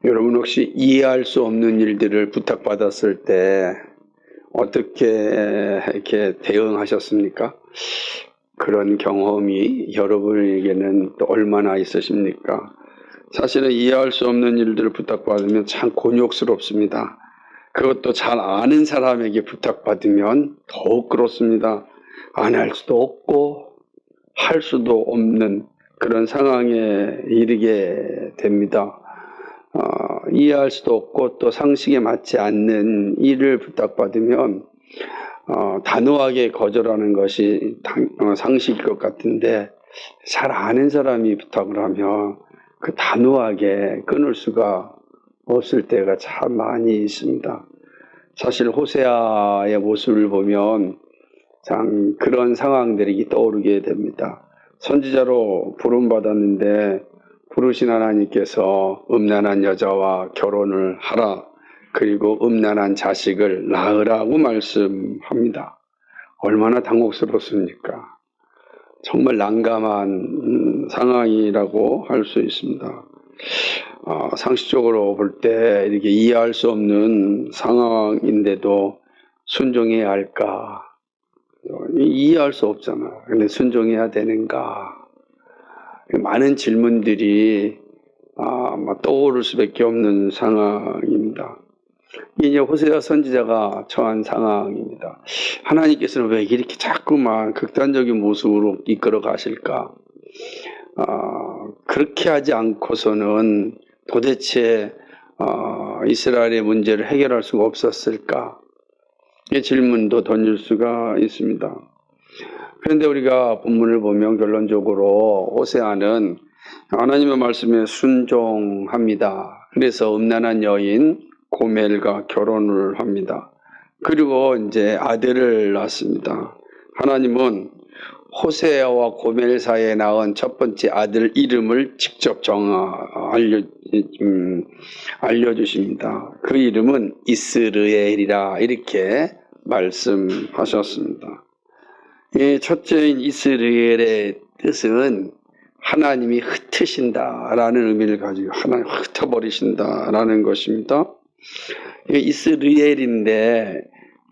여러분 혹시 이해할 수 없는 일들을 부탁받았을 때 어떻게 이렇게 대응하셨습니까? 그런 경험이 여러분에게는 또 얼마나 있으십니까? 사실은 이해할 수 없는 일들을 부탁받으면 참 곤욕스럽습니다. 그것도 잘 아는 사람에게 부탁받으면 더욱 그렇습니다. 안 할 수도 없고 할 수도 없는 그런 상황에 이르게 됩니다. 이해할 수도 없고 또 상식에 맞지 않는 일을 부탁받으면 단호하게 거절하는 것이 상식일 것 같은데, 잘 아는 사람이 부탁을 하면 그 단호하게 끊을 수가 없을 때가 참 많이 있습니다. 사실 호세아의 모습을 보면 참 그런 상황들이 떠오르게 됩니다. 선지자로 부름받았는데 부르신 하나님께서 음란한 여자와 결혼을 하라, 그리고 음란한 자식을 낳으라고 말씀합니다. 얼마나 당혹스럽습니까? 정말 난감한 상황이라고 할 수 있습니다. 상식적으로 볼 때 이렇게 이해할 수 없는 상황인데도 순종해야 할까? 이해할 수 없잖아. 근데 순종해야 되는가? 많은 질문들이 떠오를 수밖에 없는 상황입니다. 이제 호세아 선지자가 처한 상황입니다. 하나님께서는 왜 이렇게 자꾸만 극단적인 모습으로 이끌어 가실까? 그렇게 하지 않고서는 도대체 이스라엘의 문제를 해결할 수가 없었을까? 이 질문도 던질 수가 있습니다. 그런데 우리가 본문을 보면 결론적으로 호세아는 하나님의 말씀에 순종합니다. 그래서 음란한 여인 고멜과 결혼을 합니다. 그리고 이제 아들을 낳습니다. 하나님은 호세아와 고멜 사이에 낳은 첫 번째 아들 이름을 직접 알려주십니다. 그 이름은 이스르엘이라 이렇게 말씀하셨습니다. 이 첫째인 이스라엘의 뜻은 하나님이 흩으신다라는 의미를 가지고 하나님 흩어버리신다라는 것입니다. 이스라엘인데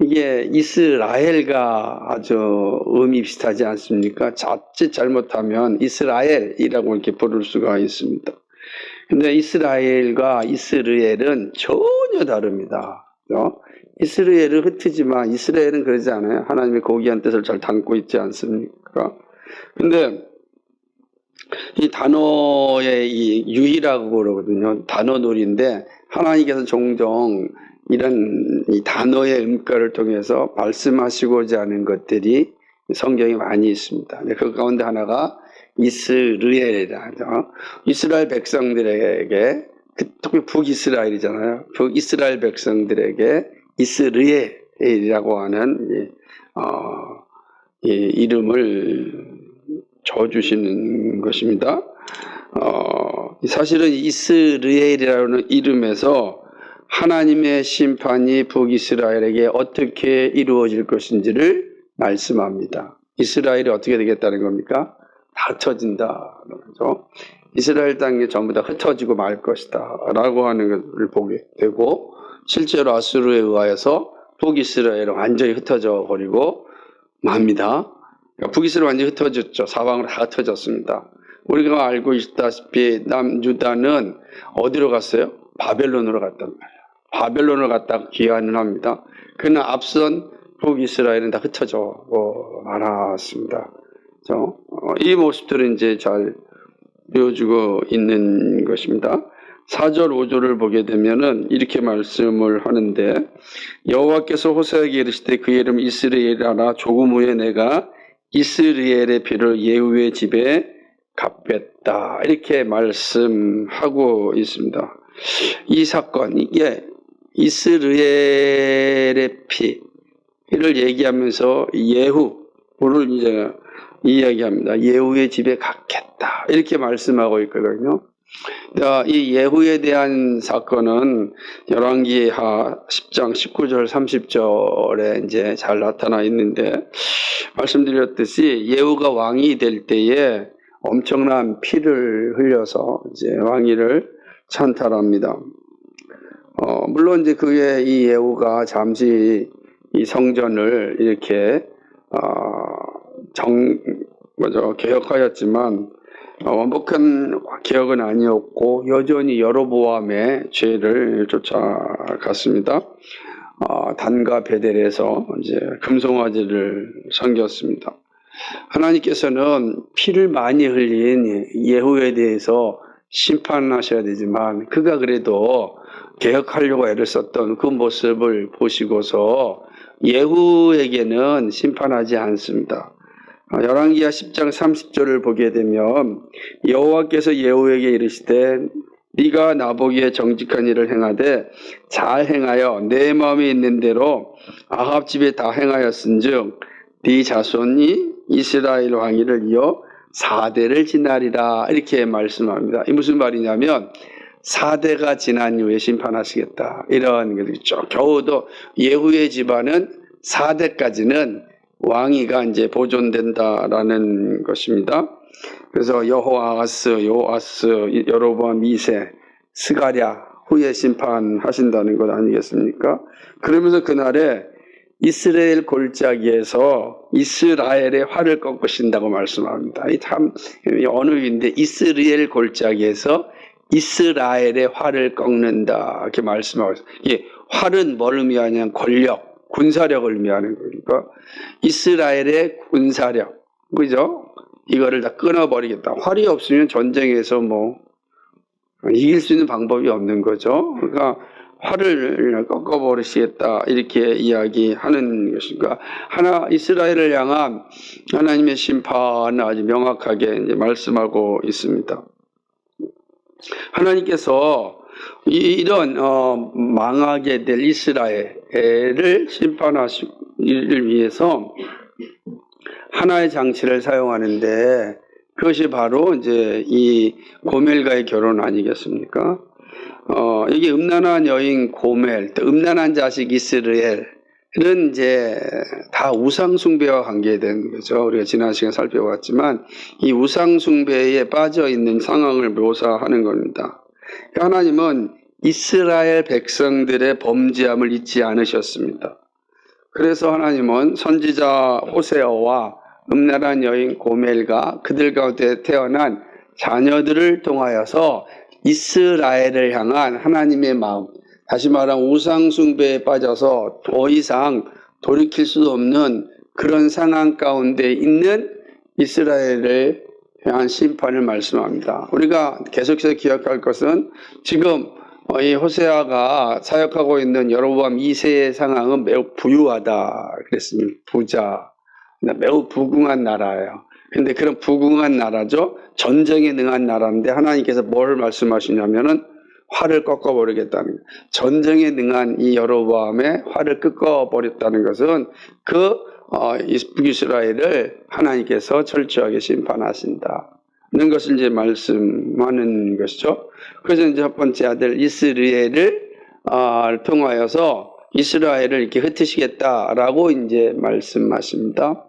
이게 이스라엘과 아주 의미 비슷하지 않습니까? 자칫 잘못하면 이스라엘이라고 이렇게 부를 수가 있습니다. 근데 이스라엘과 이스라엘은 전혀 다릅니다. 이스라엘은 흩트지만 이스라엘은 그러지 않아요. 하나님의 고귀한 뜻을 잘 담고 있지 않습니까? 근데 이 단어의 이 유희라고 그러거든요. 단어놀이인데 하나님께서 종종 이런 이 단어의 음가를 통해서 말씀하시고자 하는 것들이 성경에 많이 있습니다. 그 가운데 하나가 이스라엘이라죠. 이스라엘 백성들에게, 특히 북이스라엘이잖아요. 북이스라엘 백성들에게 이스라엘이라고 하는 이 이름을 줘주시는 것입니다. 사실은 이스라엘이라는 이름에서 하나님의 심판이 북이스라엘에게 어떻게 이루어질 것인지를 말씀합니다. 이스라엘이 어떻게 되겠다는 겁니까? 다 흩어진다. 그렇죠? 이스라엘 땅이 전부 다 흩어지고 말 것이다 라고 하는 것을 보게 되고, 실제로 아수르에 의하여서 북이스라엘은 완전히 흩어져 버리고 맙니다. 그러니까 북이스라엘 완전히 흩어졌죠. 사방으로 다 흩어졌습니다. 우리가 알고 있다시피 남유다는 어디로 갔어요? 바벨론으로 갔단 말이에요. 바벨론으로 갔다가 귀환을 합니다. 그러나 앞선 북이스라엘은 다 흩어져 말았습니다. 이 모습들은 이제 잘 보여주고 있는 것입니다. 4절 5절을 보게 되면은 이렇게 말씀을 하는데, 여호와께서 호세아에게 이르시되 그의 이름 이스라엘이라 조금 후에 내가 이스라엘의 피를 예후의 집에 갚겠다 이렇게 말씀하고 있습니다. 이 사건, 이게 이스라엘의 피를 얘기하면서 예후를 이제 이야기합니다. 예후의 집에 갖겠다 이렇게 말씀하고 있거든요. 이 예후에 대한 사건은 열왕기하 10장 19절 30절에 이제 잘 나타나 있는데, 말씀드렸듯이 예후가 왕이 될 때에 엄청난 피를 흘려서 이제 왕위를 찬탈합니다. 물론 이제 그의 이 예후가 잠시 이 성전을 이렇게 개혁하였지만 완벽한 개혁은 아니었고 여전히 여로보암의 죄를 쫓아갔습니다. 단과 베델에서 이제 금송아지를 섬겼습니다. 하나님께서는 피를 많이 흘린 예후에 대해서 심판하셔야 되지만 그가 그래도 개혁하려고 애를 썼던 그 모습을 보시고서 예후에게는 심판하지 않습니다. 열왕기하 10장 30절을 보게 되면 여호와께서 예후에게 이르시되 네가 나보기에 정직한 일을 행하되 잘 행하여 내 마음에 있는 대로 아합 집에 다 행하였은즉 네 자손이 이스라엘 왕위를 이어 4대를 지나리라 이렇게 말씀합니다. 이 무슨 말이냐면 4대가 지난 이후에 심판하시겠다 이런 거죠. 겨우도 예후의 집안은 4대까지는 왕위가 이제 보존된다라는 것입니다. 그래서 여호아스, 요아스, 여로보암 2세, 스가랴 후에 심판하신다는 것 아니겠습니까? 그러면서 그날에 이스라엘 골짜기에서 이스라엘의 활을 꺾으신다고 말씀합니다. 이 참 언어인데 이스라엘 골짜기에서 이스라엘의 활을 꺾는다 이렇게 말씀하고 있어요. 이게 활은 뭘 의미하냐면 권력, 군사력을 의미하는 거니까 이스라엘의 군사력, 그죠? 이거를 다 끊어버리겠다. 활이 없으면 전쟁에서 뭐 이길 수 있는 방법이 없는 거죠. 그러니까 활을 꺾어버리시겠다 이렇게 이야기하는 것인가. 이스라엘을 향한 하나님의 심판을 아주 명확하게 이제 말씀하고 있습니다. 하나님께서 이런 망하게 될 이스라엘을 심판하시기를 위해서 하나의 장치를 사용하는데 그것이 바로 이제 이 고멜과의 결혼 아니겠습니까? 이게 음란한 여인 고멜, 또 음란한 자식 이스라엘은 이제 다 우상숭배와 관계된 거죠. 우리가 지난 시간에 살펴봤지만 이 우상숭배에 빠져 있는 상황을 묘사하는 겁니다. 하나님은 이스라엘 백성들의 범죄함을 잊지 않으셨습니다. 그래서 하나님은 선지자 호세아와 음란한 여인 고멜과 그들 가운데 태어난 자녀들을 통하여서 이스라엘을 향한 하나님의 마음, 다시 말하면 우상숭배에 빠져서 더 이상 돌이킬 수 없는 그런 상황 가운데 있는 이스라엘을 향한 심판을 말씀합니다. 우리가 계속해서 기억할 것은 지금 이 호세아가 사역하고 있는 여로보암 2세의 상황은 매우 부유하다 그랬습니다. 부자, 매우 부궁한 나라예요. 근데 그런 부궁한 나라죠. 전쟁에 능한 나라인데 하나님께서 뭘 말씀하시냐면은 활을 꺾어버리겠다는 거예요. 전쟁에 능한 이 여로보암의 활을 꺾어버렸다는 것은 그 북이스라엘을 하나님께서 철저하게 심판하신다. 는 것을 이제 말씀하는 것이죠. 그래서 이제 첫 번째 아들 이스라엘을 통하여서 이스라엘을 이렇게 흩으시겠다라고 이제 말씀하십니다.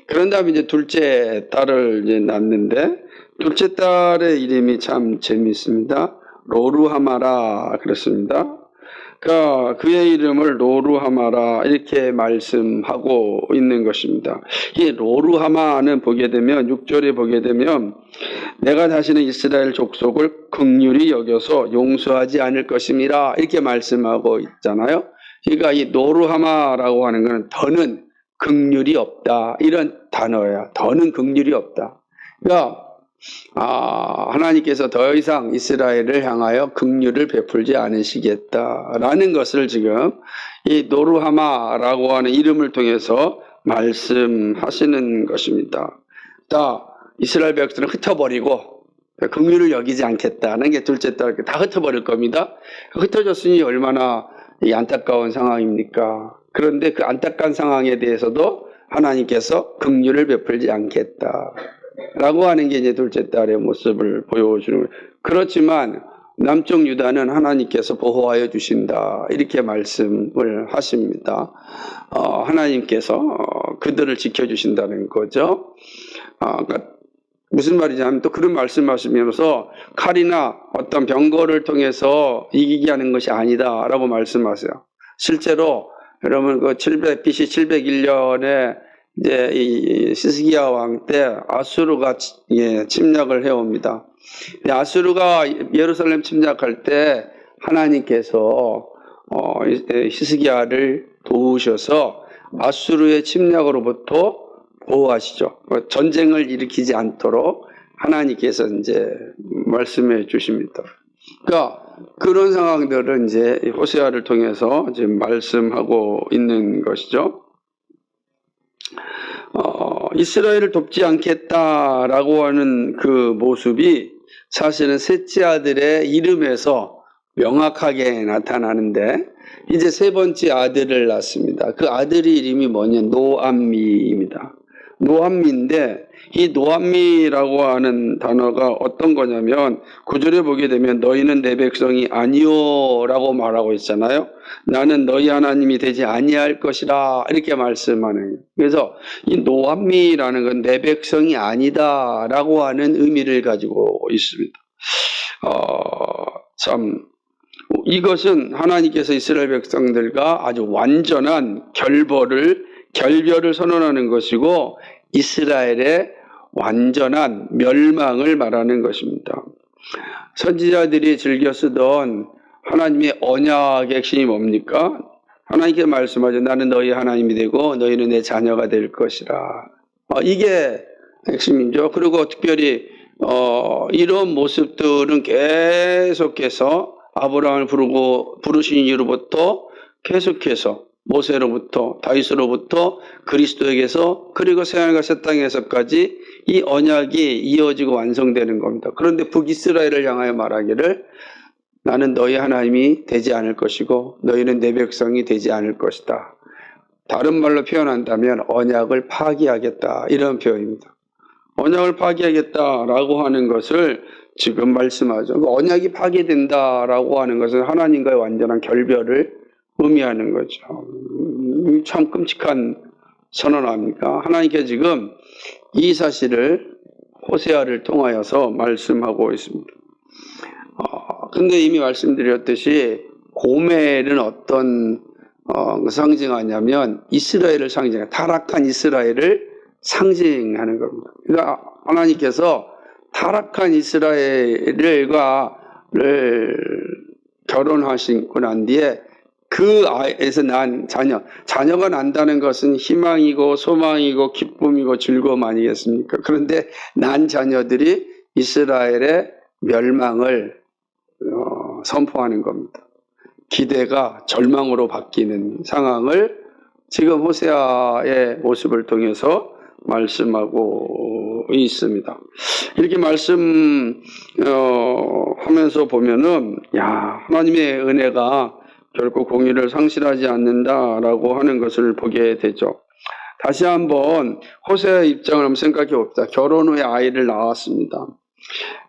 그런 다음에 이제 둘째 딸을 이제 낳는데 둘째 딸의 이름이 참 재미있습니다. 로루하마라 그렇습니다. 그러니까 그의 이름을 로루하마라 이렇게 말씀하고 있는 것입니다. 이 로루하마는 보게 되면 6절에 보게 되면 내가 다시는 이스라엘 족속을 긍휼히 여겨서 용서하지 않을 것임이라 이렇게 말씀하고 있잖아요. 그러니까 이 로루하마라고 하는 것은 더는 긍휼이 없다 이런 단어예요. 더는 긍휼이 없다. 그러니까 하나님께서 더 이상 이스라엘을 향하여 긍휼을 베풀지 않으시겠다라는 것을 지금 이 노루하마라고 하는 이름을 통해서 말씀하시는 것입니다. 이스라엘 백성을 흩어버리고 긍휼을 여기지 않겠다는 게 둘째 딸 다 흩어버릴 겁니다. 흩어졌으니 얼마나 안타까운 상황입니까? 그런데 그 안타까운 상황에 대해서도 하나님께서 긍휼을 베풀지 않겠다. 라고 하는 게 이제 둘째 딸의 모습을 보여주는 거예요. 그렇지만 남쪽 유다는 하나님께서 보호하여 주신다. 이렇게 말씀을 하십니다. 하나님께서 그들을 지켜주신다는 거죠. 그러니까 무슨 말이냐면 또 그런 말씀하시면서 칼이나 어떤 병거를 통해서 이기게 하는 것이 아니다라고 말씀하세요. 실제로 여러분 그 BC 701년에 이제 이 시스기야 왕 때 아수르가 침략을 해옵니다. 아수르가 예루살렘 침략할 때 하나님께서 히스기야를 도우셔서 아수르의 침략으로부터 보호하시죠. 전쟁을 일으키지 않도록 하나님께서 이제 말씀해 주십니다. 그러니까 그런 상황들은 이제 호세아를 통해서 지금 말씀하고 있는 것이죠. 이스라엘을 돕지 않겠다라고 하는 그 모습이 사실은 셋째 아들의 이름에서 명확하게 나타나는데 이제 세 번째 아들을 낳습니다. 그 아들의 이름이 뭐냐? 노암미입니다. 노암미인데 이 노암미라고 하는 단어가 어떤 거냐면 9절에 보게 되면 너희는 내 백성이 아니요 라고 말하고 있잖아요. 나는 너희 하나님이 되지 아니할 것이라 이렇게 말씀하는 거예요. 그래서 이 노암미라는 건 내 백성이 아니다 라고 하는 의미를 가지고 있습니다. 참 이것은 하나님께서 이스라엘 백성들과 아주 완전한 결별을 선언하는 것이고 이스라엘의 완전한 멸망을 말하는 것입니다. 선지자들이 즐겨 쓰던 하나님의 언약의 핵심이 뭡니까? 하나님께 말씀하죠. 나는 너희 하나님이 되고 너희는 내 자녀가 될 것이라. 이게 핵심이죠. 그리고 특별히 이런 모습들은 계속해서 아브라함을 부르신 이후로부터 계속해서 모세로부터 다윗으로부터 그리스도에게서 그리고 새하늘과 새 땅에서까지 이 언약이 이어지고 완성되는 겁니다. 그런데 북이스라엘을 향하여 말하기를 나는 너희 하나님이 되지 않을 것이고 너희는 내 백성이 되지 않을 것이다. 다른 말로 표현한다면 언약을 파기하겠다 이런 표현입니다. 언약을 파기하겠다라고 하는 것을 지금 말씀하죠. 언약이 파괴된다라고 하는 것은 하나님과의 완전한 결별을 의미하는 거죠. 참 끔찍한 선언 아닙니까? 하나님께 지금 이 사실을 호세아를 통하여서 말씀하고 있습니다. 근데 이미 말씀드렸듯이 고멜은 어떤 상징하냐면 이스라엘을 상징해요. 타락한 이스라엘을 상징하는 겁니다. 그러니까 하나님께서 타락한 이스라엘과 결혼하시고 난 뒤에 그 아이에서 난 자녀가 난다는 것은 희망이고 소망이고 기쁨이고 즐거움 아니겠습니까? 그런데 난 자녀들이 이스라엘의 멸망을 선포하는 겁니다. 기대가 절망으로 바뀌는 상황을 지금 호세아의 모습을 통해서 말씀하고 있습니다. 이렇게 말씀하면서 보면은 하나님의 은혜가 결코 공의를 상실하지 않는다라고 하는 것을 보게 되죠. 다시 한번 호세아의 입장을 한번 생각해 봅시다. 결혼 후에 아이를 낳았습니다.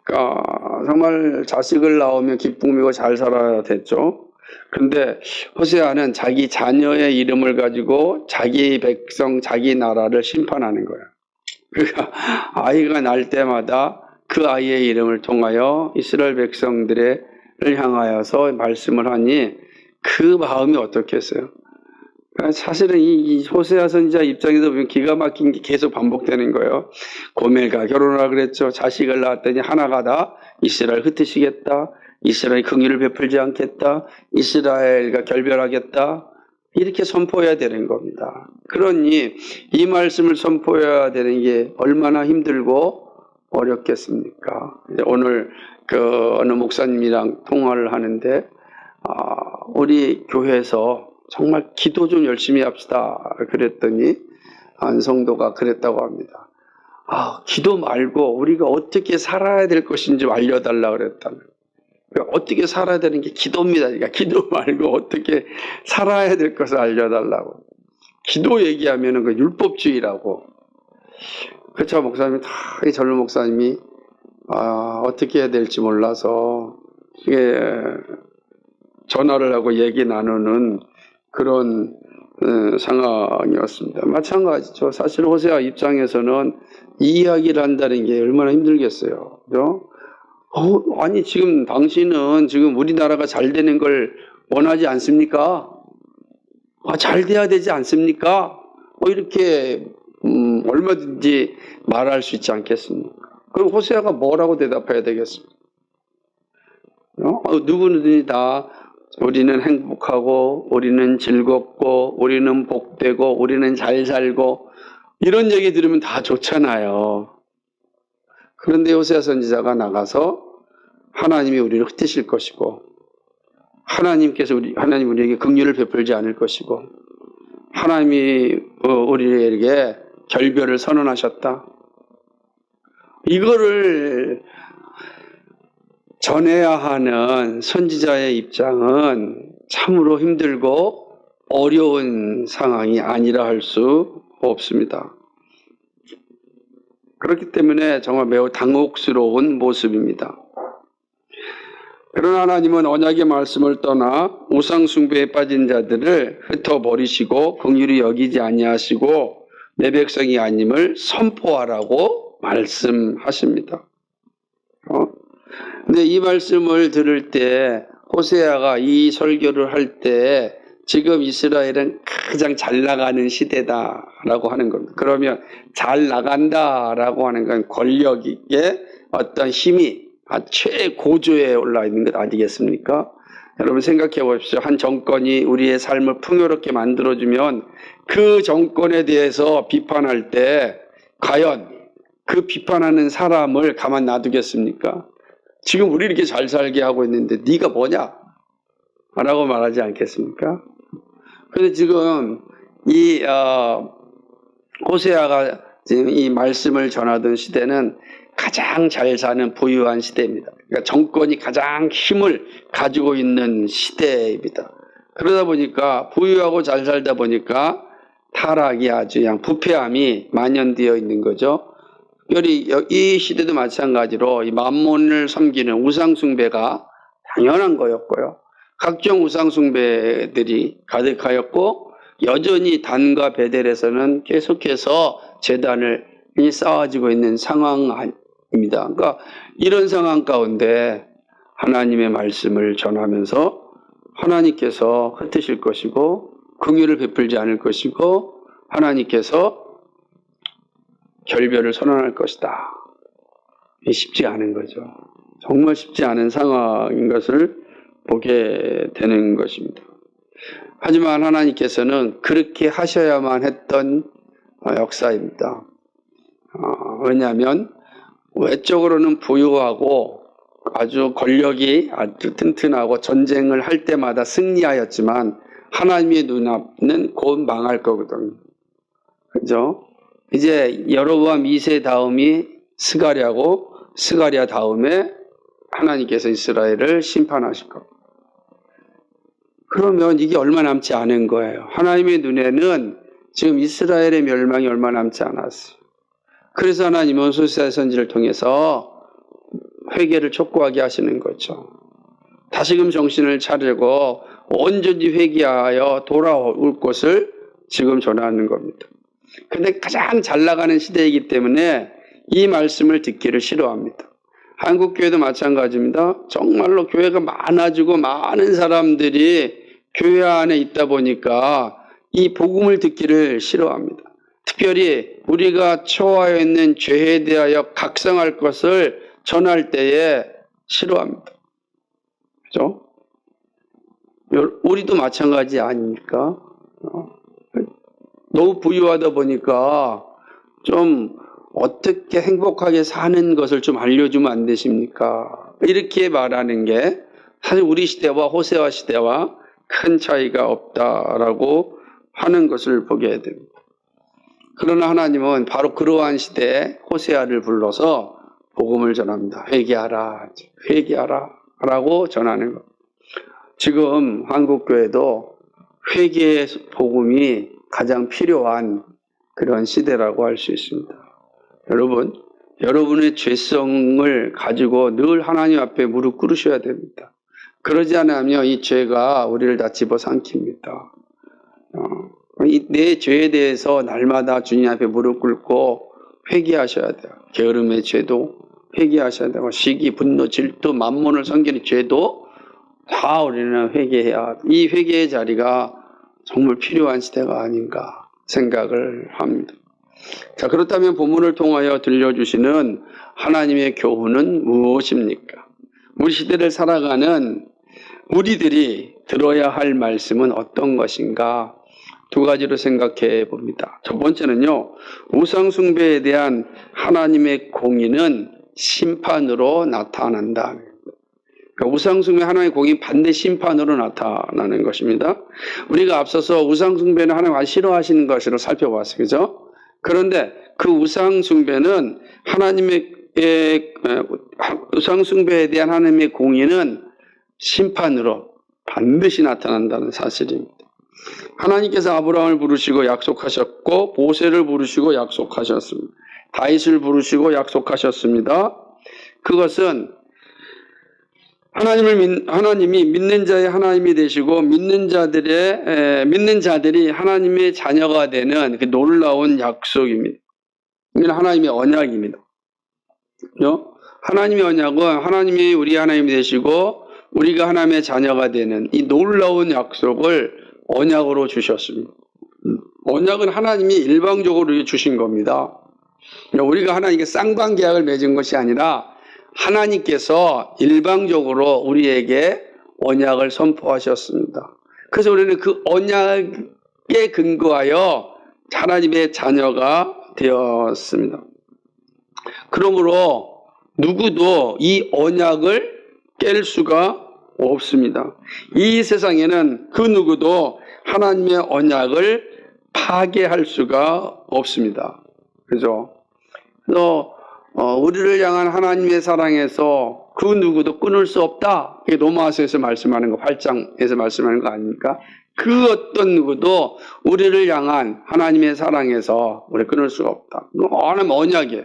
그러니까 정말 자식을 낳으면 기쁨이고 잘 살아야 됐죠. 그런데 호세아는 자기 자녀의 이름을 가지고 자기 백성, 자기 나라를 심판하는 거예요. 그러니까 아이가 날 때마다 그 아이의 이름을 통하여 이스라엘 백성들을 향하여서 말씀을 하니 그 마음이 어떻겠어요? 사실은 이 호세아 선지자 입장에서 보면 기가 막힌 게 계속 반복되는 거예요. 고멜과 결혼하라 그랬죠. 자식을 낳았더니 하나가 다 이스라엘 흩으시겠다. 이스라엘 긍휼을 베풀지 않겠다. 이스라엘과 결별하겠다. 이렇게 선포해야 되는 겁니다. 그러니 이 말씀을 선포해야 되는 게 얼마나 힘들고 어렵겠습니까? 오늘 어느 목사님이랑 통화를 하는데 우리 교회에서 정말 기도 좀 열심히 합시다 그랬더니 한 성도가 그랬다고 합니다. 기도 말고 우리가 어떻게 살아야 될 것인지 좀 알려달라 그랬다는. 어떻게 살아야 되는 게 기도입니다. 그러니까 기도 말고 어떻게 살아야 될 것을 알려달라고. 기도 얘기하면은 그 율법주의라고. 그렇죠, 목사님. 이 젊은 목사님이 어떻게 해야 될지 몰라서 이게 전화를 하고 얘기 나누는 그런 상황이었습니다. 마찬가지죠. 사실 호세아 입장에서는 이 이야기를 한다는 게 얼마나 힘들겠어요. 그죠? 아니, 지금 당신은 지금 우리나라가 잘 되는 걸 원하지 않습니까? 잘 돼야 되지 않습니까? 이렇게, 얼마든지 말할 수 있지 않겠습니까? 그럼 호세아가 뭐라고 대답해야 되겠습니까? 누구든지 다 우리는 행복하고, 우리는 즐겁고, 우리는 복되고, 우리는 잘 살고, 이런 얘기 들으면 다 좋잖아요. 그런데 호세아 선지자가 나가서 하나님이 우리를 흩으실 것이고, 하나님 우리에게 긍휼을 베풀지 않을 것이고, 하나님이 우리에게 결별을 선언하셨다. 이거를 전해야 하는 선지자의 입장은 참으로 힘들고 어려운 상황이 아니라 할 수 없습니다. 그렇기 때문에 정말 매우 당혹스러운 모습입니다. 그러나 하나님은 언약의 말씀을 떠나 우상 숭배에 빠진 자들을 흩어버리시고 긍휼히 여기지 아니하시고 내 백성이 아님을 선포하라고 말씀하십니다. 근데 이 말씀을 들을 때 호세아가 이 설교를 할 때 지금 이스라엘은 가장 잘 나가는 시대다라고 하는 겁니다. 그러면 잘 나간다라고 하는 건 권력의 어떤 힘이 최고조에 올라 있는 것 아니겠습니까? 여러분 생각해 보십시오. 한 정권이 우리의 삶을 풍요롭게 만들어주면 그 정권에 대해서 비판할 때 과연 그 비판하는 사람을 가만 놔두겠습니까? 지금 우리 이렇게 잘 살게 하고 있는데 네가 뭐냐? 라고 말하지 않겠습니까? 그런데 지금 이 호세아가 지금 이 말씀을 전하던 시대는 가장 잘 사는 부유한 시대입니다. 그러니까 정권이 가장 힘을 가지고 있는 시대입니다. 그러다 보니까 부유하고 잘 살다 보니까 타락이 아주 그냥 부패함이 만연되어 있는 거죠. 특별히 이 시대도 마찬가지로 이 만몬을 섬기는 우상숭배가 당연한 거였고요. 각종 우상숭배들이 가득하였고 여전히 단과 베델에서는 계속해서 제단을 쌓아지고 있는 상황입니다. 그러니까 이런 상황 가운데 하나님의 말씀을 전하면서 하나님께서 흩으실 것이고 긍휼을 베풀지 않을 것이고 하나님께서 결별을 선언할 것이다. 쉽지 않은 거죠. 정말 쉽지 않은 상황인 것을 보게 되는 것입니다. 하지만 하나님께서는 그렇게 하셔야만 했던 역사입니다. 왜냐하면 외적으로는 부유하고 아주 권력이 아주 튼튼하고 전쟁을 할 때마다 승리하였지만 하나님의 눈앞은 곧 망할 거거든요. 그죠? 이제 여로보암 2세 다음이 스가랴고 스가랴 다음에 하나님께서 이스라엘을 심판하실 겁니다. 그러면 이게 얼마 남지 않은 거예요. 하나님의 눈에는 지금 이스라엘의 멸망이 얼마 남지 않았어요. 그래서 하나님은 호세아 선지를 통해서 회개를 촉구하게 하시는 거죠. 다시금 정신을 차리고 온전히 회개하여 돌아올 것을 지금 전하는 겁니다. 근데 가장 잘 나가는 시대이기 때문에 이 말씀을 듣기를 싫어합니다. 한국교회도 마찬가지입니다. 정말로 교회가 많아지고 많은 사람들이 교회 안에 있다 보니까 이 복음을 듣기를 싫어합니다. 특별히 우리가 처하여 있는 죄에 대하여 각성할 것을 전할 때에 싫어합니다. 그죠? 우리도 마찬가지 아닙니까? 너무 부유하다 보니까 좀 어떻게 행복하게 사는 것을 좀 알려주면 안 되십니까? 이렇게 말하는 게 사실 우리 시대와 호세아 시대와 큰 차이가 없다라고 하는 것을 보게 됩니다. 그러나 하나님은 바로 그러한 시대에 호세아를 불러서 복음을 전합니다. 회개하라, 회개하라 라고 전하는 것. 지금 한국교회도 회개의 복음이 가장 필요한 그런 시대라고 할 수 있습니다. 여러분, 여러분의 죄성을 가지고 늘 하나님 앞에 무릎 꿇으셔야 됩니다. 그러지 않으면 이 죄가 우리를 다 집어삼킵니다. 내 죄에 대해서 날마다 주님 앞에 무릎 꿇고 회개하셔야 돼요. 게으름의 죄도 회개하셔야 되고, 시기, 분노, 질투, 만몬을 섬기는 죄도 다 우리는 회개해야, 이 회개의 자리가 정말 필요한 시대가 아닌가 생각을 합니다. 자, 그렇다면 본문을 통하여 들려주시는 하나님의 교훈은 무엇입니까? 우리 시대를 살아가는 우리들이 들어야 할 말씀은 어떤 것인가? 두 가지로 생각해 봅니다. 첫 번째는요, 우상숭배에 대한 하나님의 공의는 심판으로 나타난다. 그러니까 우상숭배 하나님의 공의 반드시 심판으로 나타나는 것입니다. 우리가 앞서서 우상숭배는 하나님 아주 싫어하시는 것으로 살펴봤어요. 그죠? 그런데 그 우상숭배는 우상숭배에 대한 하나님의 공의는 심판으로 반드시 나타난다는 사실입니다. 하나님께서 아브라함을 부르시고 약속하셨고, 모세를 부르시고 약속하셨습니다. 다윗을 부르시고 약속하셨습니다. 그것은 하나님이 믿는 자의 하나님이 되시고 믿는 자들이 하나님의 자녀가 되는 그 놀라운 약속입니다. 이건 하나님의 언약입니다. 하나님의 언약은 하나님이 우리 하나님이 되시고 우리가 하나님의 자녀가 되는 이 놀라운 약속을 언약으로 주셨습니다. 언약은 하나님이 일방적으로 주신 겁니다. 우리가 하나님께 쌍방계약을 맺은 것이 아니라 하나님께서 일방적으로 우리에게 언약을 선포하셨습니다. 그래서 우리는 그 언약에 근거하여 하나님의 자녀가 되었습니다. 그러므로 누구도 이 언약을 깰 수가 없습니다. 이 세상에는 그 누구도 하나님의 언약을 파괴할 수가 없습니다. 그죠? 그래서 우리를 향한 하나님의 사랑에서 그 누구도 끊을 수 없다. 이게 로마서에서 말씀하는 거, 8장에서 말씀하는 거 아닙니까? 그 어떤 누구도 우리를 향한 하나님의 사랑에서 우리 끊을 수가 없다. 하나님 언약이에요.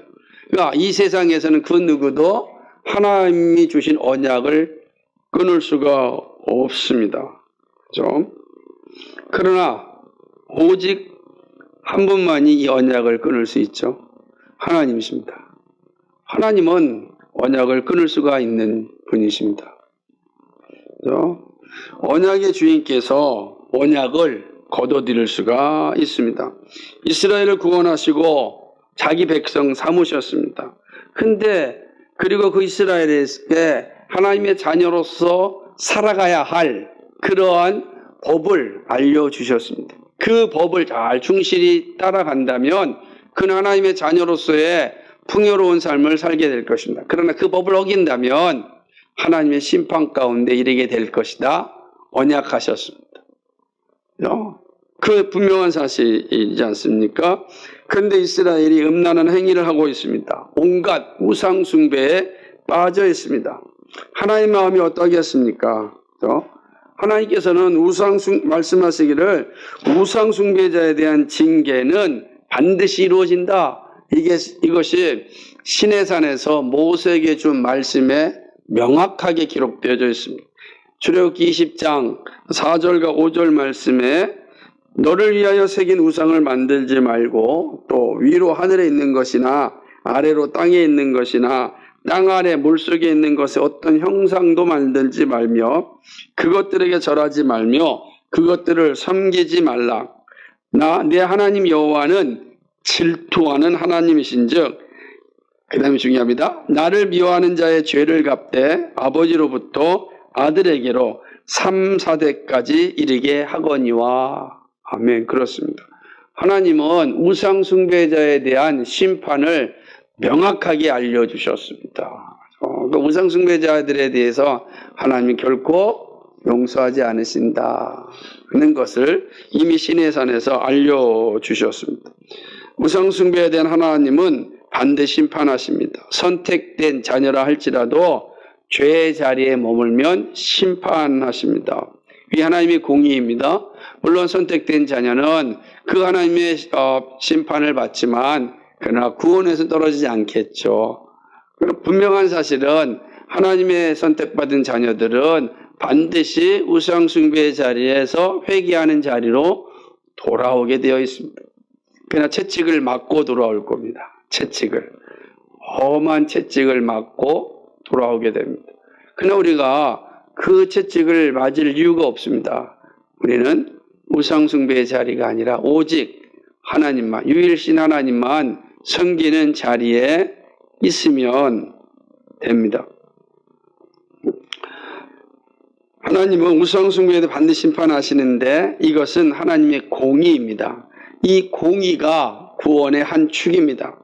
그러니까 이 세상에서는 그 누구도 하나님이 주신 언약을 끊을 수가 없습니다. 그죠? 그러나 오직 한 분만이 이 언약을 끊을 수 있죠. 하나님이십니다. 하나님은 언약을 끊을 수가 있는 분이십니다. 그죠? 언약의 주인께서 언약을 거둬들일 수가 있습니다. 이스라엘을 구원하시고 자기 백성 삼으셨습니다. 근데 그리고 그 이스라엘에게 하나님의 자녀로서 살아가야 할 그러한 법을 알려주셨습니다. 그 법을 잘 충실히 따라간다면 그는 하나님의 자녀로서의 풍요로운 삶을 살게 될 것입니다. 그러나 그 법을 어긴다면 하나님의 심판 가운데 이르게 될 것이다. 언약하셨습니다. 그 분명한 사실이지 않습니까? 그런데 이스라엘이 음란한 행위를 하고 있습니다. 온갖 우상 숭배에 빠져 있습니다. 하나님 마음이 어떠겠습니까? 하나님께서는 말씀하시기를 우상 숭배자에 대한 징계는 반드시 이루어진다. 이것이 시내산에서 모세에게 준 말씀에 명확하게 기록되어져 있습니다. 출애굽기 20장 4절과 5절 말씀에 너를 위하여 새긴 우상을 만들지 말고 또 위로 하늘에 있는 것이나 아래로 땅에 있는 것이나 땅 아래 물속에 있는 것에 어떤 형상도 만들지 말며 그것들에게 절하지 말며 그것들을 섬기지 말라. 나 내 하나님 여호와는 질투하는 하나님이신즉, 그 다음에 중요합니다. 나를 미워하는 자의 죄를 갚되 아버지로부터 아들에게로 3, 4대까지 이르게 하거니와. 아멘. 그렇습니다. 하나님은 우상 숭배자에 대한 심판을 명확하게 알려주셨습니다. 우상 숭배자들에 대해서 하나님이 결코 용서하지 않으신다는 것을 이미 시내산에서 알려주셨습니다. 우상 숭배에 대한 하나님은 반드시 심판하십니다. 선택된 자녀라 할지라도 죄의 자리에 머물면 심판하십니다. 이 하나님의 공의입니다. 물론 선택된 자녀는 그 하나님의 심판을 받지만 그러나 구원에서 떨어지지 않겠죠. 분명한 사실은 하나님의 선택받은 자녀들은 반드시 우상 숭배의 자리에서 회개하는 자리로 돌아오게 되어 있습니다. 그러나 채찍을 맞고 돌아올 겁니다. 채찍을, 험한 채찍을 맞고 돌아오게 됩니다. 그러나 우리가 그 채찍을 맞을 이유가 없습니다. 우리는 우상숭배의 자리가 아니라 오직 하나님만, 유일신 하나님만 섬기는 자리에 있으면 됩니다. 하나님은 우상숭배에도 반드시 심판하시는데 이것은 하나님의 공의입니다. 이 공의가 구원의 한 축입니다.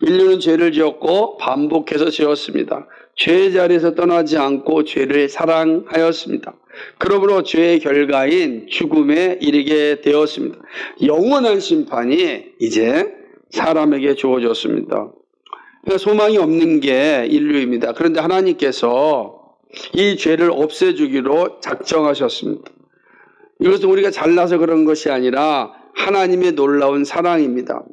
인류는 죄를 지었고 반복해서 지었습니다. 죄의 자리에서 떠나지 않고 죄를 사랑하였습니다. 그러므로 죄의 결과인 죽음에 이르게 되었습니다. 영원한 심판이 이제 사람에게 주어졌습니다. 그러니까 소망이 없는 게 인류입니다. 그런데 하나님께서 이 죄를 없애주기로 작정하셨습니다. 이것은 우리가 잘나서 그런 것이 아니라 하나님의 놀라운 사랑입니다.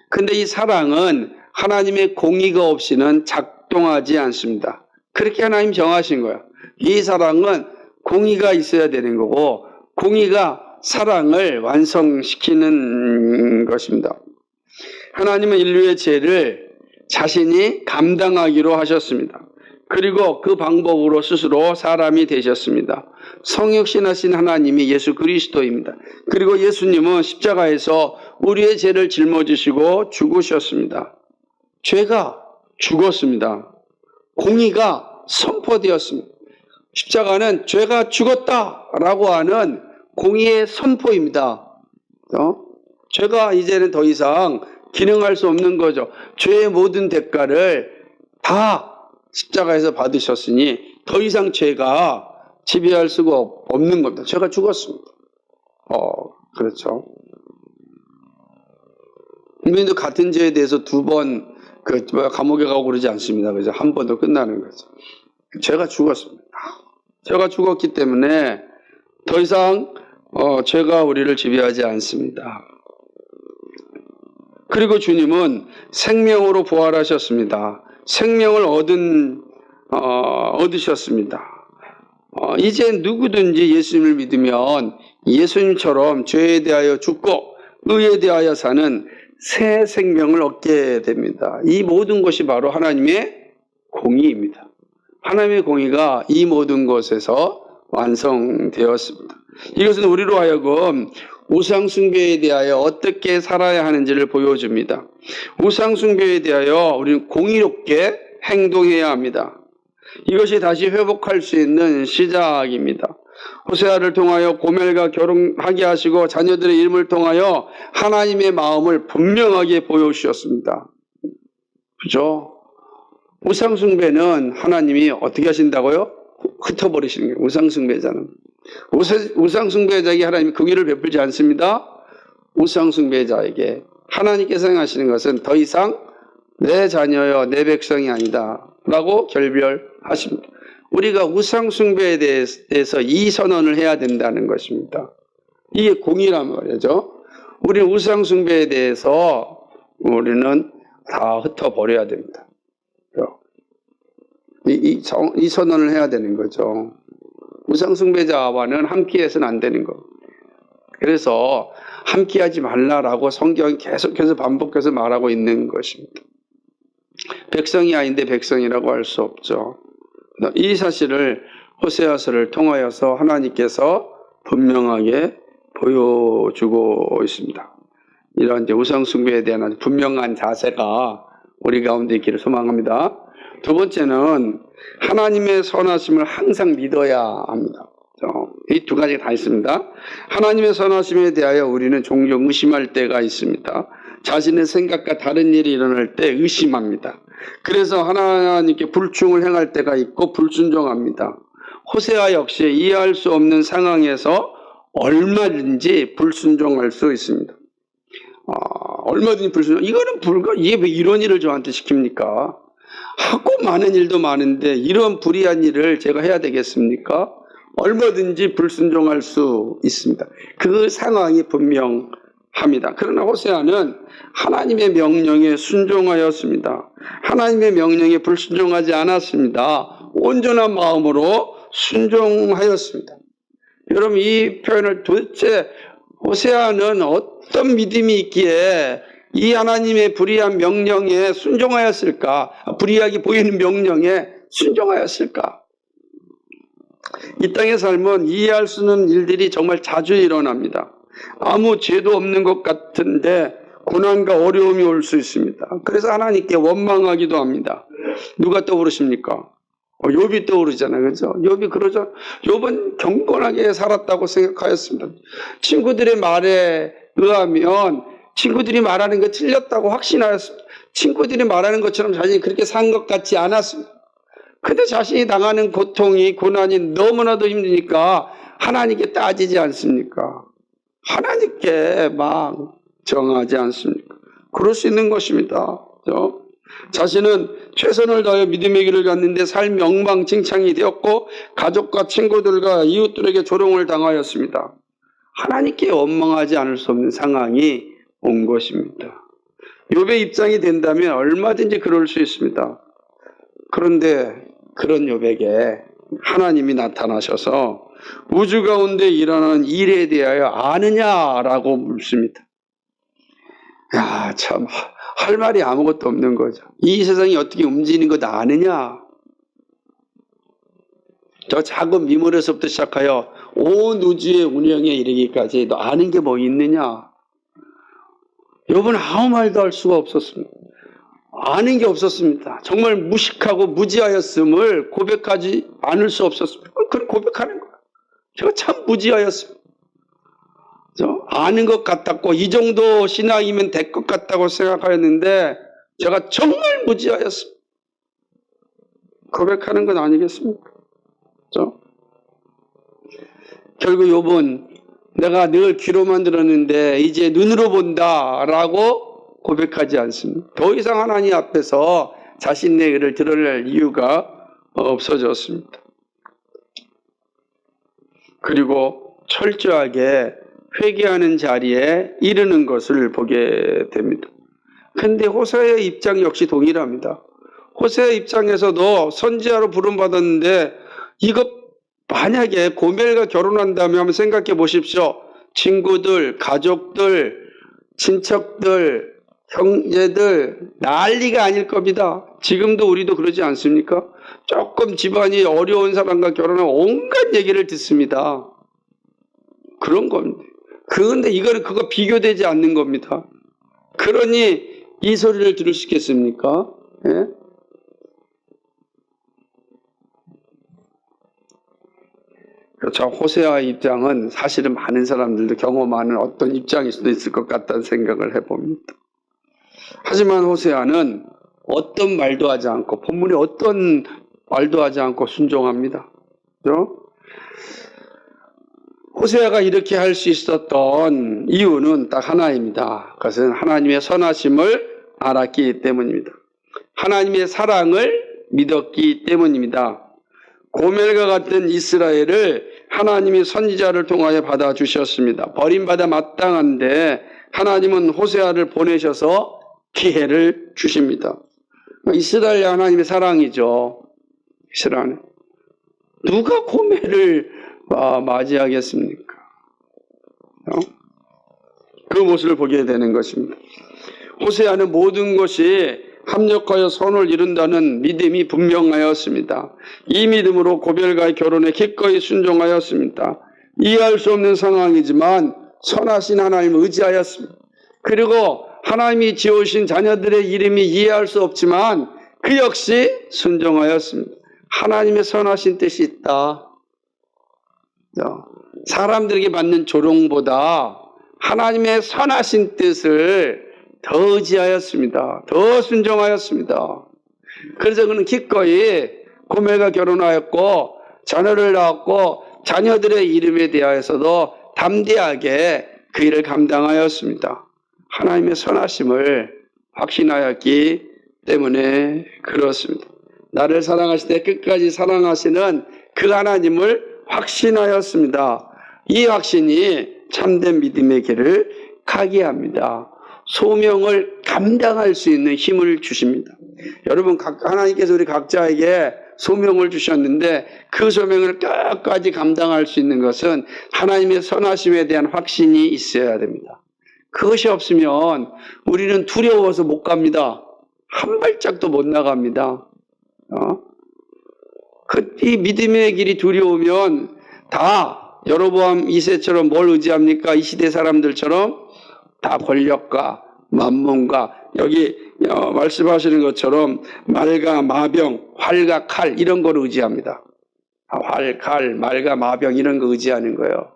근데 이 사랑은 하나님의 공의가 없이는 작동하지 않습니다. 그렇게 하나님 정하신 거예요. 이 사랑은 공의가 있어야 되는 거고 공의가 사랑을 완성시키는 것입니다. 하나님은 인류의 죄를 자신이 감당하기로 하셨습니다. 그리고 그 방법으로 스스로 사람이 되셨습니다. 성육신하신 하나님이 예수 그리스도입니다. 그리고 예수님은 십자가에서 우리의 죄를 짊어지시고 죽으셨습니다. 죄가 죽었습니다. 공의가 선포되었습니다. 십자가는 죄가 죽었다라고 하는 공의의 선포입니다. 죄가 이제는 더 이상 기능할 수 없는 거죠. 죄의 모든 대가를 다 십자가에서 받으셨으니 더 이상 죄가 지배할 수가 없는 겁니다. 죄가 죽었습니다. 그렇죠. 우리도 같은 죄에 대해서 두 번 감옥에 가고 그러지 않습니다. 그래서 한 번도 끝나는 거죠. 죄가 죽었습니다. 죄가 죽었기 때문에 더 이상 죄가 우리를 지배하지 않습니다. 그리고 주님은 생명으로 부활하셨습니다. 생명을 얻으셨습니다. 이제 누구든지 예수님을 믿으면 예수님처럼 죄에 대하여 죽고 의에 대하여 사는 새 생명을 얻게 됩니다. 이 모든 것이 바로 하나님의 공의입니다. 하나님의 공의가 이 모든 것에서 완성되었습니다. 이것은 우리로 하여금 우상숭배에 대하여 어떻게 살아야 하는지를 보여줍니다. 우상숭배에 대하여 우리는 공의롭게 행동해야 합니다. 이것이 다시 회복할 수 있는 시작입니다. 호세아를 통하여 고멜과 결혼하게 하시고 자녀들의 이름을 통하여 하나님의 마음을 분명하게 보여주셨습니다. 그죠? 우상숭배는 하나님이 어떻게 하신다고요? 흩어버리시는 거예요. 우상숭배자는. 우상숭배자에게 하나님이 긍휼을 베풀지 않습니다. 우상숭배자에게 하나님께서 행하시는 것은 더 이상 내 자녀여 내 백성이 아니다 라고 결별하십니다. 우리가 우상숭배에 대해서 이 선언을 해야 된다는 것입니다. 이게 공의란 말이죠. 우리는 우상숭배에 대해서 우리는 다 흩어버려야 됩니다. 이 선언을 해야 되는 거죠. 우상숭배자와는 함께해서는 안 되는 거. 그래서 함께하지 말라라고 성경이 계속해서 반복해서 말하고 있는 것입니다. 백성이 아닌데 백성이라고 할 수 없죠. 이 사실을 호세아서를 통하여서 하나님께서 분명하게 보여주고 있습니다. 이런 이제 우상숭배에 대한 아주 분명한 자세가 우리 가운데 있기를 소망합니다. 두 번째는 하나님의 선하심을 항상 믿어야 합니다. 이 두 가지가 다 있습니다. 하나님의 선하심에 대하여 우리는 종종 의심할 때가 있습니다. 자신의 생각과 다른 일이 일어날 때 의심합니다. 그래서 하나님께 불충을 행할 때가 있고 불순종합니다. 호세아 역시 이해할 수 없는 상황에서 얼마든지 불순종할 수 있습니다. 얼마든지 불순종. 이거는 이게 왜 이런 일을 저한테 시킵니까? 하고 많은 일도 많은데 이런 불의한 일을 제가 해야 되겠습니까? 얼마든지 불순종할 수 있습니다. 그 상황이 분명합니다. 그러나 호세아는 하나님의 명령에 순종하였습니다. 하나님의 명령에 불순종하지 않았습니다. 온전한 마음으로 순종하였습니다. 여러분, 이 표현을 도대체 호세아는 어떤 믿음이 있기에 이 하나님의 불의한 명령에 순종하였을까? 불의하게 보이는 명령에 순종하였을까? 이 땅의 삶은 이해할 수 없는 일들이 정말 자주 일어납니다. 아무 죄도 없는 것 같은데 고난과 어려움이 올 수 있습니다. 그래서 하나님께 원망하기도 합니다. 누가 떠오르십니까? 욥이 떠오르잖아요. 그죠? 욥이 그러죠. 욥은 경건하게 살았다고 생각하였습니다. 친구들의 말에 의하면 친구들이 말하는 거 틀렸다고 확신하였습니다. 친구들이 말하는 것처럼 자신이 그렇게 산 것 같지 않았습니다. 근데 자신이 당하는 고통이, 고난이 너무나도 힘드니까 하나님께 따지지 않습니까? 하나님께 막 정하지 않습니까? 그럴 수 있는 것입니다. 그렇죠? 자신은 최선을 다해 믿음의 길을 갔는데 삶이 엉망진창이 되었고 가족과 친구들과 이웃들에게 조롱을 당하였습니다. 하나님께 원망하지 않을 수 없는 상황이 온 것입니다. 욥의 입장이 된다면 얼마든지 그럴 수 있습니다. 그런데 그런 욥에게 하나님이 나타나셔서 우주 가운데 일어나는 일에 대하여 아느냐라고 묻습니다. 야, 참 할 말이 아무것도 없는 거죠. 이 세상이 어떻게 움직이는 것 아느냐? 저 작은 미물에서부터 시작하여 온 우주의 운영에 이르기까지 너 아는 게 뭐 있느냐? 욥은 아무 말도 할 수가 없었습니다. 아는 게 없었습니다. 정말 무식하고 무지하였음을 고백하지 않을 수 없었습니다. 그걸 고백하는 거예요. 제가 참 무지하였습니다. 아는 것 같았고 이 정도 신앙이면 될 것 같다고 생각하였는데 제가 정말 무지하였습니다. 고백하는 건 아니겠습니까? 그렇죠? 결국 욥은 내가 늘 귀로만 들었는데 이제 눈으로 본다라고 고백하지 않습니다. 더 이상 하나님 앞에서 자신의 글을 드러낼 이유가 없어졌습니다. 그리고 철저하게 회개하는 자리에 이르는 것을 보게 됩니다. 근데 호세아의 입장 역시 동일합니다. 호세아 입장에서도 선지자로 부름받았는데 이거 만약에 고멜과 결혼한다면 한번 생각해 보십시오. 친구들, 가족들, 친척들, 형제들 난리가 아닐 겁니다. 지금도 우리도 그러지 않습니까? 조금 집안이 어려운 사람과 결혼하면 온갖 얘기를 듣습니다. 그런 겁니다. 그런데 이거는 그거 비교되지 않는 겁니다. 그러니 이 소리를 들을 수 있겠습니까? 예? 그렇죠. 호세아의 입장은 사실은 많은 사람들도 경험하는 어떤 입장일 수도 있을 것 같다는 생각을 해봅니다. 하지만 호세아는 어떤 말도 하지 않고 본문에 어떤 말도 하지 않고 순종합니다. 그렇죠? 호세아가 이렇게 할 수 있었던 이유는 딱 하나입니다. 그것은 하나님의 선하심을 알았기 때문입니다. 하나님의 사랑을 믿었기 때문입니다. 고멜과 같은 이스라엘을 하나님이 선지자를 통하여 받아주셨습니다. 버림받아 마땅한데 하나님은 호세아를 보내셔서 기회를 주십니다. 이스라엘 하나님의 사랑이죠. 이스라엘. 누가 고멜을 맞이하겠습니까? 그 모습을 보게 되는 것입니다. 호세아는 모든 것이 합력하여 선을 이룬다는 믿음이 분명하였습니다. 이 믿음으로 고멜과의 결혼에 기꺼이 순종하였습니다. 이해할 수 없는 상황이지만 선하신 하나님을 의지하였습니다. 그리고 하나님이 지으신 자녀들의 이름이 이해할 수 없지만 그 역시 순종하였습니다. 하나님의 선하신 뜻이 있다. 사람들에게 받는 조롱보다 하나님의 선하신 뜻을 더 의지하였습니다. 더 순종하였습니다. 그래서 그는 기꺼이 고멜과 결혼하였고 자녀를 낳았고 자녀들의 이름에 대하여서도 담대하게 그 일을 감당하였습니다. 하나님의 선하심을 확신하였기 때문에 그렇습니다. 나를 사랑하실 때 끝까지 사랑하시는 그 하나님을 확신하였습니다. 이 확신이 참된 믿음의 길을 가게 합니다. 소명을 감당할 수 있는 힘을 주십니다. 여러분, 하나님께서 우리 각자에게 소명을 주셨는데 그 소명을 끝까지 감당할 수 있는 것은 하나님의 선하심에 대한 확신이 있어야 됩니다. 그것이 없으면 우리는 두려워서 못 갑니다. 한 발짝도 못 나갑니다. 이 믿음의 길이 두려우면 다 여로보암 2세처럼 뭘 의지합니까? 이 시대 사람들처럼 다 권력과 만문과 여기 말씀하시는 것처럼 말과 마병, 활과 칼 이런 걸 의지합니다. 활, 칼, 말과 마병 이런 거 의지하는 거예요.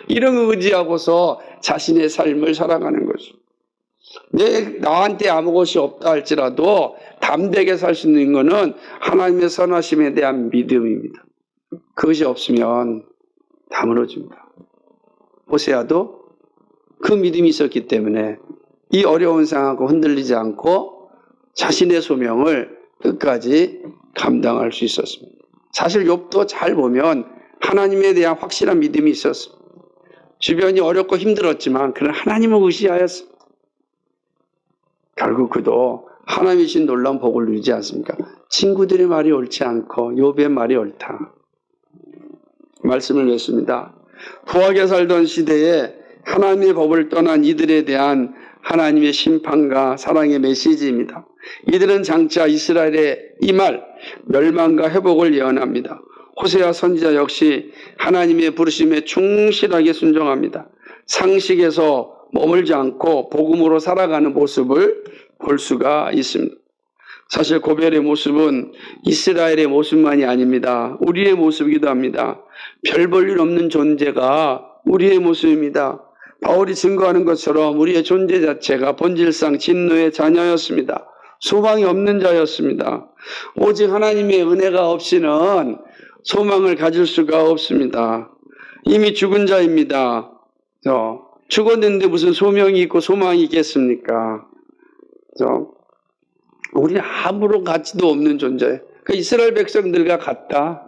이런 거 의지하고서 자신의 삶을 살아가는 거죠. 나한테 아무것이 없다 할지라도 담대하게 살 수 있는 것은 하나님의 선하심에 대한 믿음입니다. 그것이 없으면 다 무너집니다. 호세아도 그 믿음이 있었기 때문에 이 어려운 상황과 흔들리지 않고 자신의 소명을 끝까지 감당할 수 있었습니다. 사실 욥도 잘 보면 하나님에 대한 확실한 믿음이 있었습니다. 주변이 어렵고 힘들었지만 그는 하나님을 의지하였습니다. 결국 그도 하나님이신 놀라운 복을 누리지 않습니까? 친구들의 말이 옳지 않고 욥의 말이 옳다. 말씀을 냈습니다. 부하게 살던 시대에 하나님의 법을 떠난 이들에 대한 하나님의 심판과 사랑의 메시지입니다. 이들은 장차 이스라엘의 이 말, 멸망과 회복을 예언합니다. 호세아 선지자 역시 하나님의 부르심에 충실하게 순종합니다. 상식에서 머물지 않고 복음으로 살아가는 모습을 볼 수가 있습니다. 사실 고멜의 모습은 이스라엘의 모습만이 아닙니다. 우리의 모습이기도 합니다. 별 볼 일 없는 존재가 우리의 모습입니다. 바울이 증거하는 것처럼 우리의 존재 자체가 본질상 진노의 자녀였습니다. 소망이 없는 자였습니다. 오직 하나님의 은혜가 없이는 소망을 가질 수가 없습니다. 이미 죽은 자입니다. 죽었는데 무슨 소명이 있고 소망이 있겠습니까? 우리는 아무런 가치도 없는 존재. 그러니까 이스라엘 백성들과 같다.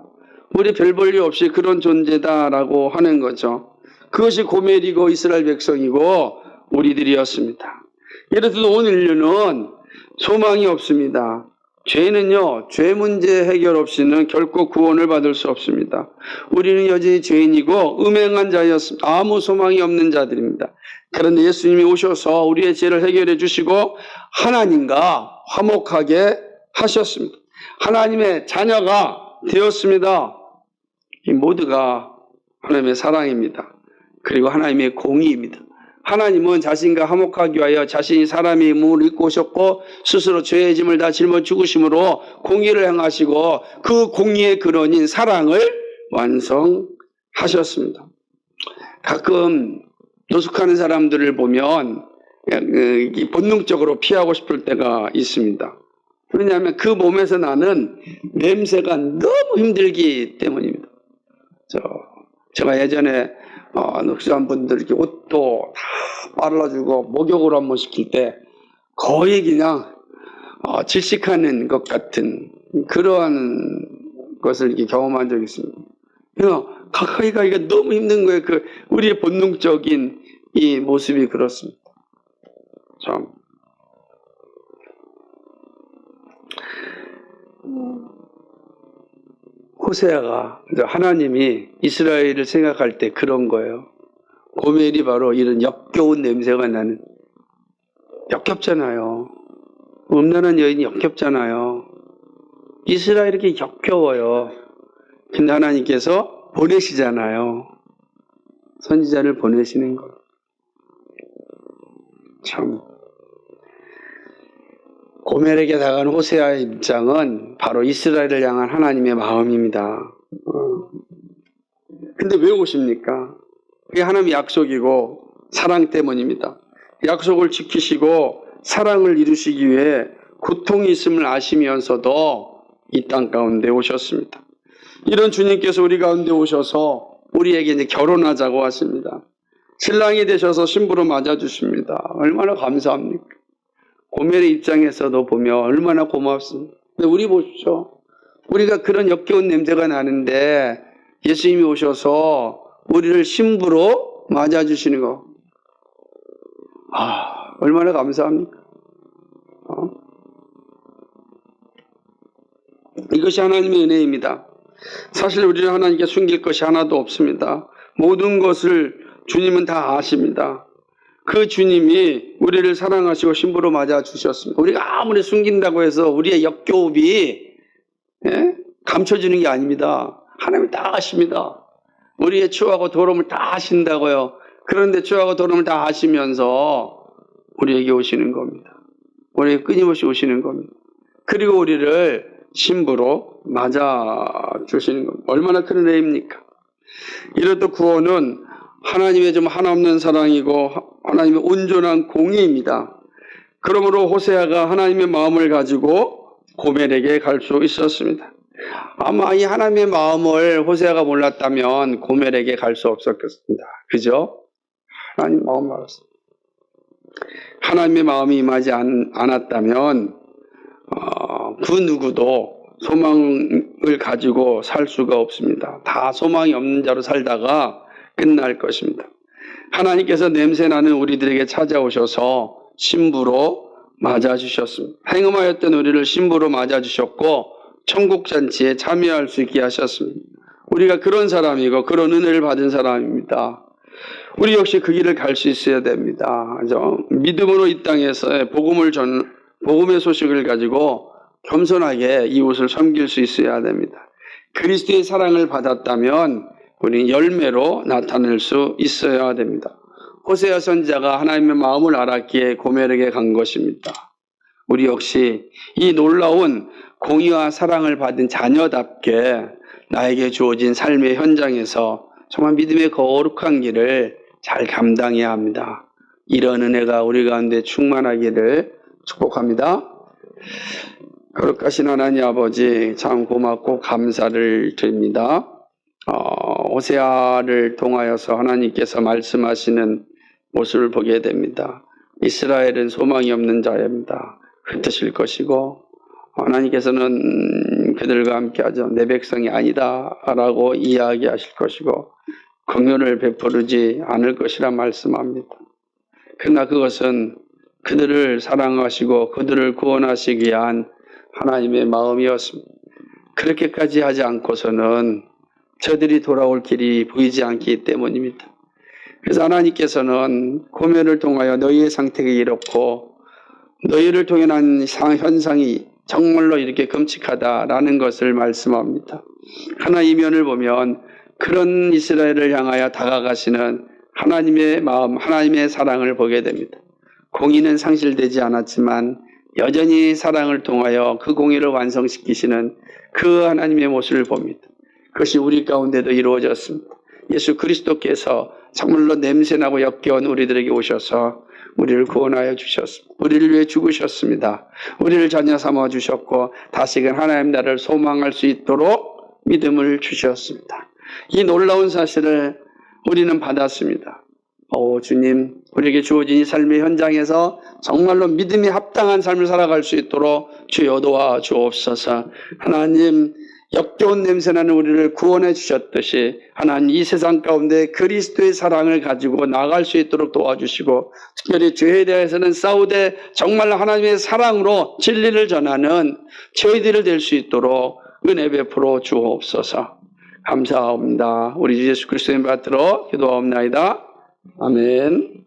우리 별 볼 일 없이 그런 존재다라고 하는 거죠. 그것이 고멜이고 이스라엘 백성이고 우리들이었습니다. 예를 들어 오늘 인류는 소망이 없습니다. 죄는요, 죄 문제 해결 없이는 결코 구원을 받을 수 없습니다. 우리는 여전히 죄인이고 음행한 자였습니다. 아무 소망이 없는 자들입니다. 그런데 예수님이 오셔서 우리의 죄를 해결해 주시고 하나님과 화목하게 하셨습니다. 하나님의 자녀가 되었습니다. 이 모두가 하나님의 사랑입니다. 그리고 하나님의 공의입니다. 하나님은 자신과 화목하기 위하여 자신이 사람의 몸을 입고 오셨고 스스로 죄의 짐을 다 짊어 죽으심으로 공의를 행하시고 그 공의의 근원인 사랑을 완성하셨습니다. 가끔 노숙하는 사람들을 보면 본능적으로 피하고 싶을 때가 있습니다. 왜냐하면 그 몸에서 나는 냄새가 너무 힘들기 때문입니다. 제가 예전에 녹수한 분들 이렇게 옷도 다 빨아주고 목욕을 한번 시킬 때 거의 그냥 질식하는 것 같은 그러한 것을 이렇게 경험한 적이 있습니다. 그러니까 가까이 가기가 너무 힘든 거예요. 우리의 본능적인 이 모습이 그렇습니다. 참. 호세아가 하나님이 이스라엘을 생각할 때 그런 거예요. 고멜이 바로 이런 역겨운 냄새가 나는, 역겹잖아요. 음란한 여인이 역겹잖아요. 이스라엘이 이렇게 역겨워요. 근데 하나님께서 보내시잖아요. 선지자를 보내시는 거. 참. 고멜에게 다가간 호세아의 입장은 바로 이스라엘을 향한 하나님의 마음입니다. 근데 왜 오십니까? 그게 하나님의 약속이고 사랑 때문입니다. 약속을 지키시고 사랑을 이루시기 위해 고통이 있음을 아시면서도 이 땅 가운데 오셨습니다. 이런 주님께서 우리 가운데 오셔서 우리에게 이제 결혼하자고 하십니다. 신랑이 되셔서 신부로 맞아주십니다. 얼마나 감사합니까? 고멜의 입장에서도 보면 얼마나 고맙습니다. 근데 우리 보십시오. 우리가 그런 역겨운 냄새가 나는데 예수님이 오셔서 우리를 신부로 맞아주시는 거. 얼마나 감사합니까? 이것이 하나님의 은혜입니다. 사실 우리는 하나님께 숨길 것이 하나도 없습니다. 모든 것을 주님은 다 아십니다. 그 주님이 우리를 사랑하시고 신부로 맞아주셨습니다. 우리가 아무리 숨긴다고 해서 우리의 역겨움이 감춰지는 게 아닙니다. 하나님이 다 아십니다. 우리의 추하고 더러움을 다 아신다고요. 그런데 추하고 더러움을 다 아시면서 우리에게 오시는 겁니다. 우리에게 끊임없이 오시는 겁니다. 그리고 우리를 신부로 맞아주시는 겁니다. 얼마나 큰 은혜입니까? 이렇듯 구원은 하나님의 좀 하나없는 사랑이고 하나님의 온전한 공의입니다. 그러므로 호세아가 하나님의 마음을 가지고 고멜에게 갈 수 있었습니다. 아마 이 하나님의 마음을 호세아가 몰랐다면 고멜에게 갈 수 없었겠습니다. 그죠? 하나님 마음을 알았습니다. 하나님의 마음이 임하지 않았다면 그 누구도 소망을 가지고 살 수가 없습니다. 다 소망이 없는 자로 살다가 끝날 것입니다. 하나님께서 냄새나는 우리들에게 찾아오셔서 신부로 맞아주셨습니다. 행음하였던 우리를 신부로 맞아주셨고 천국잔치에 참여할 수 있게 하셨습니다. 우리가 그런 사람이고 그런 은혜를 받은 사람입니다. 우리 역시 그 길을 갈 수 있어야 됩니다. 그죠? 믿음으로 이 땅에서 복음의 소식을 가지고 겸손하게 이웃을 섬길 수 있어야 됩니다. 그리스도의 사랑을 받았다면 우리는 열매로 나타낼 수 있어야 됩니다. 호세아 선지자가 하나님의 마음을 알았기에 고멜에게 간 것입니다. 우리 역시 이 놀라운 공의와 사랑을 받은 자녀답게 나에게 주어진 삶의 현장에서 정말 믿음의 거룩한 길을 잘 감당해야 합니다. 이런 은혜가 우리 가운데 충만하기를 축복합니다. 거룩하신 하나님 아버지 참 고맙고 감사를 드립니다. 호세아를 통하여서 하나님께서 말씀하시는 모습을 보게 됩니다. 이스라엘은 소망이 없는 자입니다. 흩으실 것이고 하나님께서는 그들과 함께하죠. 내 백성이 아니다 라고 이야기하실 것이고 긍휼을 베푸르지 않을 것이라 말씀합니다. 그러나 그것은 그들을 사랑하시고 그들을 구원하시기 위한 하나님의 마음이었습니다. 그렇게까지 하지 않고서는 저들이 돌아올 길이 보이지 않기 때문입니다. 그래서 하나님께서는 고멜을 통하여 너희의 상태가 이렇고 너희를 통해 난 현상이 정말로 이렇게 끔찍하다라는 것을 말씀합니다. 하나 이면을 보면 그런 이스라엘을 향하여 다가가시는 하나님의 마음, 하나님의 사랑을 보게 됩니다. 공의는 상실되지 않았지만 여전히 사랑을 통하여 그 공의를 완성시키시는 그 하나님의 모습을 봅니다. 그것이 우리 가운데도 이루어졌습니다. 예수 그리스도께서 정말로 냄새나고 역겨운 우리들에게 오셔서 우리를 구원하여 주셨습니다. 우리를 위해 죽으셨습니다. 우리를 자녀 삼아 주셨고 다시금 하나님 나라를 소망할 수 있도록 믿음을 주셨습니다. 이 놀라운 사실을 우리는 받았습니다. 주님, 우리에게 주어진 이 삶의 현장에서 정말로 믿음이 합당한 삶을 살아갈 수 있도록 주여 도와주옵소서. 하나님, 역겨운 냄새나는 우리를 구원해 주셨듯이 하나님 이 세상 가운데 그리스도의 사랑을 가지고 나아갈 수 있도록 도와주시고 특별히 죄에 대해서는 싸우되 정말 하나님의 사랑으로 진리를 전하는 저희들이 될 수 있도록 은혜 베풀어 주옵소서. 감사합니다. 우리 주 예수 그리스도의 받들어 기도하옵나이다. 아멘.